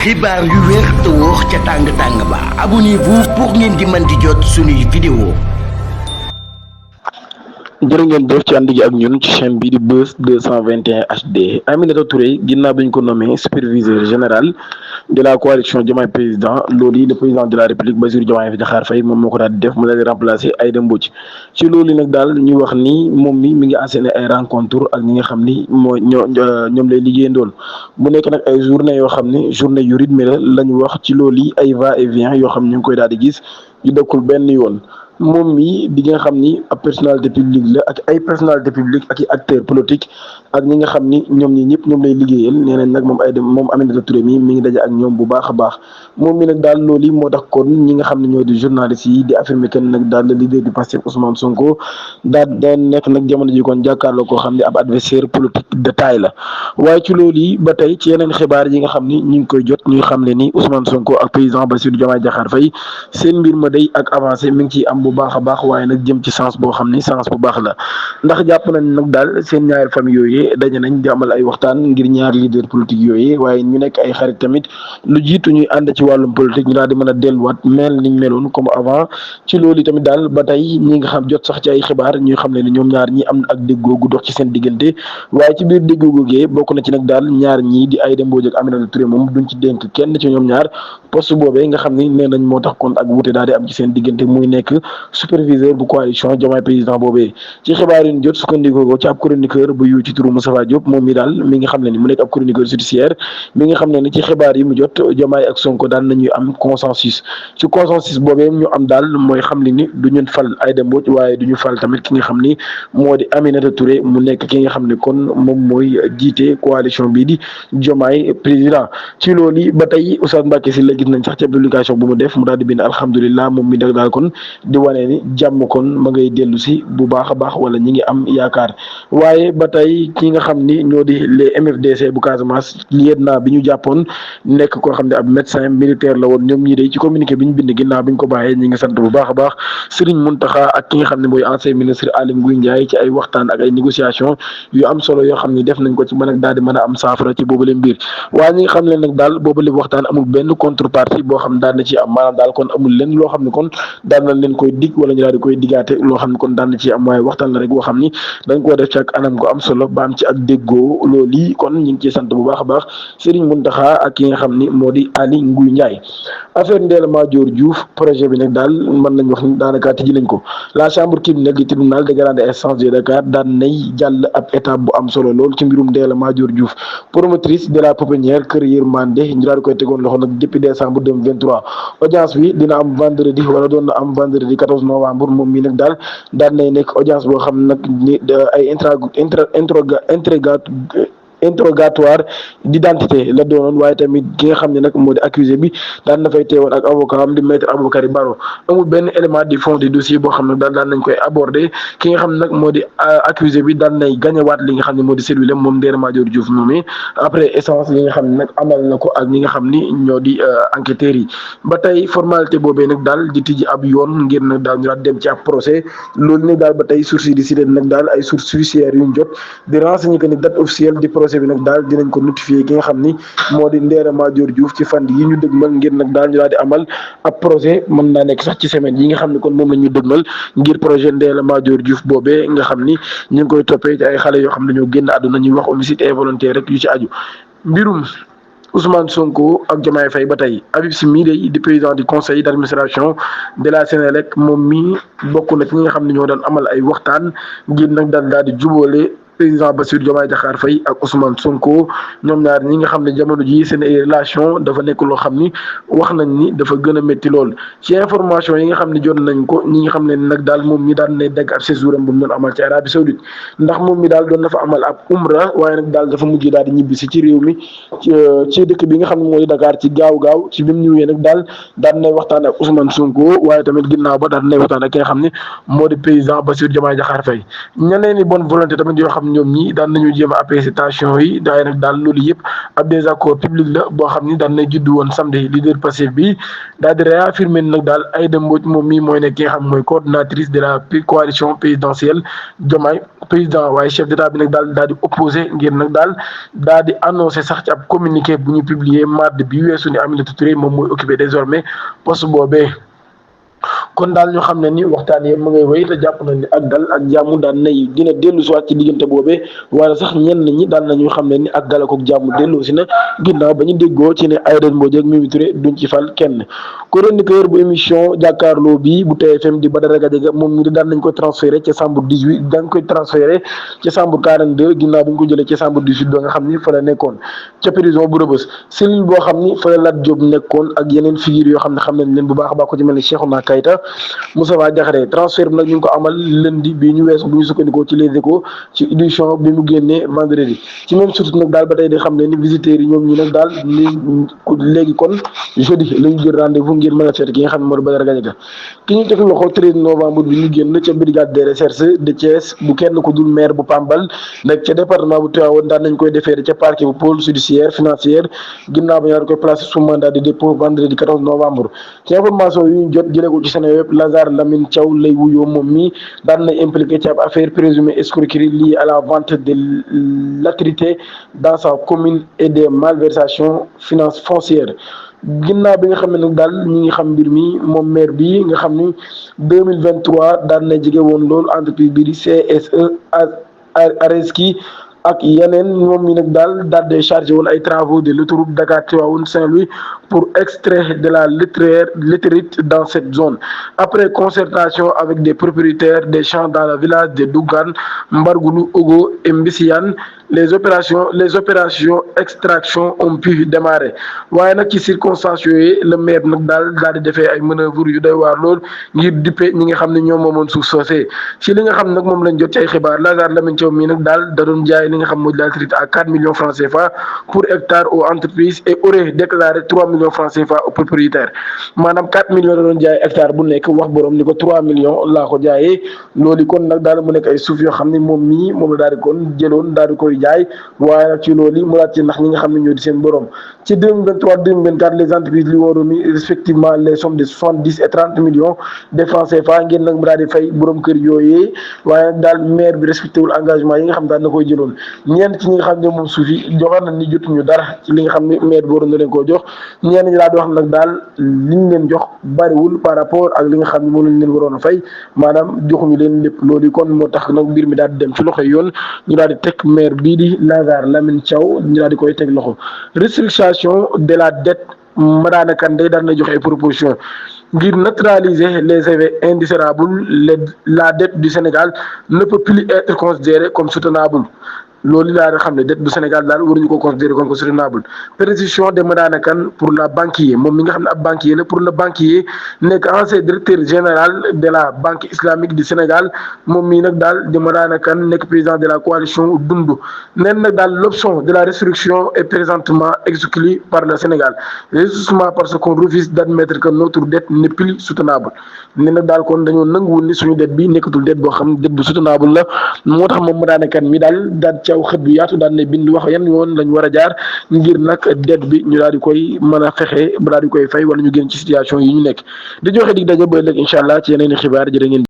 xibaar yu wér te wóor ca tàng tàng ba abonnez-vous pour ngeen di mën di jot suñuy vidéo. jërë ngeen jëf ci ànd gi ak ñun ci chaîne bi di Buzz 221 HD. Aminata Touré ginnaaw bi ñu ko nommé superviseur général de la coalition Diomaye Président loolu yi le président de la République Bassirou Diomaye Diakhar Faye moom moo ko daal di def mu daal di remplacer Aïda Mbodj ci loolu nag daal ñuy wax ni moom mi ngi enchaîné ay rencontre ak ñi nga xam ni ñoom lay liggéeyandool mu nekk nag ay journée yoo xam ne journée yu rythmé la ñu wax ci loolu yi ay va et vient yoo xam ne ñu ngi koy daal di gis yu dëkkul benn yoon. moom mi di nga xam ni ab personnalité publique la ak ay personnalité publique ak i acteur politique ak ñi nga xam ni ñoom ñi ñëpp ñoom lay liggéeyal nee nañ nag moom Aminata Touré mi ngi daje ak ñoom bu baax a baax moom mi nag daal loolu moo tax kon ñi nga xam ne ñoo di journalistes yi di affirmer que nag daal le leader du Pastef Ousmane Sonko daal nekk nag jamono ji kon jàkkaarloo koo xam ne ab adversaire politique de taille la waaye ci loolu yi ba tey ci yeneen xibaar yi nga xam ni ñu ngi koy jot ñuy xam le ni Ousmane Sonko ak président Bassirou Diomaye Diakhar Faye seen mbir ma day ak avancé mi ngi ciy am bu baax a baax waaye nag jëm ci sens boo xam ni sens bu baax la ndax jàpp nañ nag daal seen ñaari famille yooyu daje nañ di amal ay waxtaan ngir ñaari leader politique yooyu waaye ñu nekk ay xarit tamit lu jiitu ñuy ànd ci wàllum politique ñu daal di mën a delluwaat mel niñ meloon comme avant ci loolu tamit daal ba tey ñi nga xam jot sax ci ay xibaar ñuy xam ne ni ñoom ñaar ñi am na ak déggoo gu dox ci seen diggante waaye ci biir déggoo googee bokk na ci nag daal ñaar ñii di Aïda Mbodj ak Aminata Touré moom duñ ci dénk kenn ci ñoom ñaar poste boobee nga xam ni nee nañ moo tax kon ak wuute daal di am ci seen diggante muy nekk superviseur bu coalition Diomaye président boobee ci xibaar yi ñu jot sukkandikoo ko ci ab chroniqueur bu yu ci turu Moustapha Diop moom mi daal mi nga xam ne ni mu nekk ab chroniqueur judiciaire mi nga xam ne ni ci xibaar yi mu jot Diomaye ak Sonko daal nañuy am consensus ci consensus boobee ñu am daal mooy xam ni du ñu fal Aïda Mbodj waaye du ñu fal tamit ki nga xam ni moo di Aminata Touré mu nekk ki nga xam ne kon moom mooy jiite coalition bii di Diomaye président ci loolu ba tey Oustaz Mbacké Sylla gis nañ sax ca publication bu mu def mu daal di bind alhamdulilah moom mi dag daal kon di wane ni jàmm kon ma ngay dellu si bu baax a baax wala ñi ngi am yaakaar waaye ba tey ki nga xam ni ñoo di les MFDC bu Casamance lieutenant bi ñu jàppoon nekk koo xam ne ab médecin militaire la woon ñoom ñii day ci communiqué bi ñu bind ginnaaw bi ñu ko bàyyee ñi ngi sant bu baax a baax Serigne Mountakha ak ki nga xam ne mooy ancien ministre Aly Ngouille Ndiaye ci ay waxtaan ak ay négociation yu am solo yoo xam ni def nañ ko ci mën ak daal di mën a am saafara ci boobule mbir waaye ñi nga xam ne nag daal boobule waxtaan amul benn contrepartie boo xam daal na ci am maanaam daal kon amul leen loo xam ne kon daal nañ leen koy dig wala ñu daal di koy digaate loo xam ne kon daan na ci am waaye waxtaan la rek boo xam ni dañ koo def ci ak anam gu am solo ba am ci ak déggoo loolu yi kon ñu ngi ciy sant bu baax a baax Serigne Mountakha ak ki nga xam ni moo di Aly Ngouille Ndiaye affaire Ndella Madior Diouf projet bi nag daal mën nañ wax ni daanaka tijji nañ ko la chambre criminelle du tribunal de grande instance de Dakar daan nay jàll ab étape bu am solo lool ci mbirum Ndella Madior Diouf promotrice de la pouponnière Kër Yërmande ñu daal di koy tegoon loxo nag depuis décembre 2023 audience bi dina am vendredi wala doon na am vendredi 14 novembre moom mii nag daal daan nay nekk audience boo xam nag ni ay interrogatoire d'identité la doonoon waaye tamit ki nga xam ne nag moo di accusé bi daan na fay teewoon ak avocat am di maître Aboubakary Baro amul benn élément du fond du dossier boo xam ne daan nañ koy aborder ki nga xam ne nag moo di accusé bi daan nay gañewaat li nga xam ne moo di cellule moom Ndella Madior Diouf moom après essence li nga xam ne nag amal na ko ak ñi nga xam ni ñoo di enquêteurs yi ba tey formalité boobee nag daal di tijji ab yoon ngir nag daal ñu daal dem ci ab procès loolu nag daal ba tey source yi di cité nag daal ay sources judiciaires yu ñu jot di renseigner que ni date officielle di procès bi nag daal dinañ ko notifier ki nga xam ni moo di Ndella Madior Diouf ci fan yi ñu dëgmal ngir nag daal ñu daal di amal ab projet mën naa nekk sax ci semaine yi nga xam ne kon moom la ñu dëgmal ngir projet Ndella Madior Diouf boobee nga xam ni ñu ngi koy toppee ci ay xale yoo xam ne ñoo génn àdduna ñuy wax homicide involontaire rek yu ci aju mbirum Ousmane Sonko ak Diomaye Faye ba tey Habib Sy mii day di président du conseil d'administration de la Sénélec moom mii bokk na ci ñi nga xam ne ñoo doon amal ay waxtaan ngir nag daal di jubóole président Bassirou Diomaye Diakhar Faye ak Ousmane Sonko ñoom ñaar ñi nga xam ne jamono ji seen ay relation dafa nekk loo xam ni wax nañ ni dafa gën a métti lool ci information yi nga xam ne jot nañ ko ñi nga xam ne nag daal moom mi daal ne dagg ab séjour am bu mu doon amal ci Arabie Saoudite ndax moom mi daal doon na fa amal ab umra waaye nag daal dafa mujj daal di ñibbi si ci réew mi ci dëkk bi nga xam ne moo di Dakar ci gaaw ci bi mu ñëwee nag daal nay waxtaan ak Ousmane Sonko waaye tamit ginnaaw ba daal nay waxtaan ak ki nga xam ne moo di président Bassirou Diomaye Diakhar Faye ñeneen ni bonne volonté tamit yoo xam ñoom ñi daan nañu jéem a apaiser tension yi daay nag daal loolu yëpp ab désaccord public la boo xam ni daan nay juddu woon samedi leader Pastef bi daal di réaffirmer nag daal Aïda Mbodj moom mii mooy nekk ki nga xam mooy coordonnatrice de la coalition présidentielle Diomaye président waaye chef d'état bi nag daal di opposé ngir nag daal di annoncé sax ci ab communiqué bu ñu publier mardi bi weesu ni Aminata Touré moom mooy occupé désormais poste boobee. kon daal ñu xam ne ni waxtaan yi mu ngay wéy te jàpp nañ ni ak dal ak jàmm daan nay dina dellu si waat ci diggante boobee wala sax ñenn ñi daan nañu xam ne ni ak dal ak jàmm dellu si na ginnaaw ba ñu déggoo ci ne Aïda Mbodj ak Mimi Touré duñ ci fal kenn. chroniqueur bu émission jàkkaarloo bi bu TFM di Badara Gadiaga moom ñu daan nañ ko transféré ca chambre 18 dañ koy transféré ca chambre 42 ginnaaw bu ñu ko jëlee ca chambre 18 ba nga xam ni fa la nekkoon ca prison bu Rebeuss cellule boo xam ni fa la Lat Diop nekkoon ak yeneen figure yoo xam ne xam nañ leen bu baax a baax ko ci mel ni Cheikhouna Keita Moustapha Diakhaté transfert bi nag ñu ngi ko amal lundi bi ñu weesu bu ñu sukkandikoo ci Les Échos ci édition bi mu génnee vendredi ci même surtout nag daal ba tey di xam ne ni visiteurs yi ñoom ñi nag daal léegi kon jeudi la ñu jël rendez-vous ngir mën a seet ki nga xam ne moo Badara Gadiaga ki ñu teg loxo 13 novembre bi ñu génn ca brigade de recherche de Thiès bu kenn ku dul maire bu Pambal nag ca département bu Tivaouane daan nañ koy defeere ca parquet bu pôle judiciaire financière ginnaaw ba ñu daan koy placé sous mandat de dépôt vendredi 14 novembre ci information yu ñu jot jëlee ko ci Seneweb Lazare Lamine Thiaw lay wuyoo moom mi daan na impliqué ci ab affaire présumée escroquerie liée à la vente de l'attrité dans sa commune et des malversations foncières ginnaaw bi nga xam ne nag daal ñi ngi xam mbir mi moom maire bi nga xam ni 2023 daan na jege woon loolu entreprise bi di CSE Areski ak yeneen moom mi nag daal de chargé woon ay travaux de l'autoroute Dakar Tivaouane Saint-Louis pour extraire de la latérite dans cette zone. Après concertation avec des propriétaires des champs dans le village de Dougan, Mbargoulou, Ogo et Mbisiane, les opérations extraction ont pu démarrer waaye nag ci circonstances yooyu le maire nag daal di defee ay manœuvres yu doy waar lool ngir dippe ñi nga xam ne ñoom moomoon suuf soosee ci li nga xam nag moom lañ jot ci ay xibaar Lazare Lamine Thiaw mii nag daal da doon jaay li nga xam mooy la traite à 4 millions francs CFA pour hectare aux entreprises et aurait déclaré 3 millions francs CFA aux propriétaires maanaam 4 millions da doon jaay hectare bu nekk wax borom ni ko 3 millions laa ko jaayee loolu kon nag daal mu nekk ay suuf yoo xam ne moom mii moom la daal di kon jëloon daal di koy jaay waaye nag ci loolu mu laaj ci ndax ñi nga xam ne ñoo di seen borom ci 2023 2024 les entreprises li waroon ni respectivement les sommes de 70 et 30 millions de francs CFA ngeen nag mu daal di fay borom kër yooyee waaye nag daal maire bi respecté wul engagement yi nga xam daal na koy jëloon ñenn ci ñi nga xam ne moom suuf yi joxoon nañ ni jotuñu dara ci li nga xam ne maire bi waroon na leen koo jox ñenn ñi daal di wax nag daal liñ leen jox bariwul par rapport ak li nga xam ne moom lañ leen waroon a fay maanaam joxuñu leen lépp loolu kon moo tax nag mbir mi daal di dem ci loxo yoon ñu daal di teg maire bii di Lazare Lamine Thiaw ñu daal di koy teg loxo restructuration de la dette Madana Kandé daal na joxe ay proposition ngir neutraliser les effets indésirables la dette du Sénégal ne peut plus être considérée comme soutenable loolu laa xam ne dette du Sénégal daal waruñu ko considérer comme soutenable précision de Madana Kane pour la banquier moom mi nga xam ne ab banquier la pour le banquier nekk ancien directeur général de la Banque islamique du Sénégal moom mii nag daal de Madana Kane nekk président de la coalition Dundu neen nag daal l'option de la restriction est présentement exclue par le Sénégal justement parce qu'on refuse d'admettre que notre dette n'est plus soutenable ne nag daal kon dañoo nanguwul ni suñu dette bi nekkatul dette boo xam ne dette bu soutenable la moo tax moom Madana Kane mi daal caw xët bu yaatu daan ne bind wax yan yoon lañ war a jaar ngir nag dette bi ñu daal di koy mën a fexe ba daal di koy fay wala ñu génn ci situation yi ñu nekk di joxe dig daje ba ëllëg incha allah ci yeneen i xibaar jërë ngeen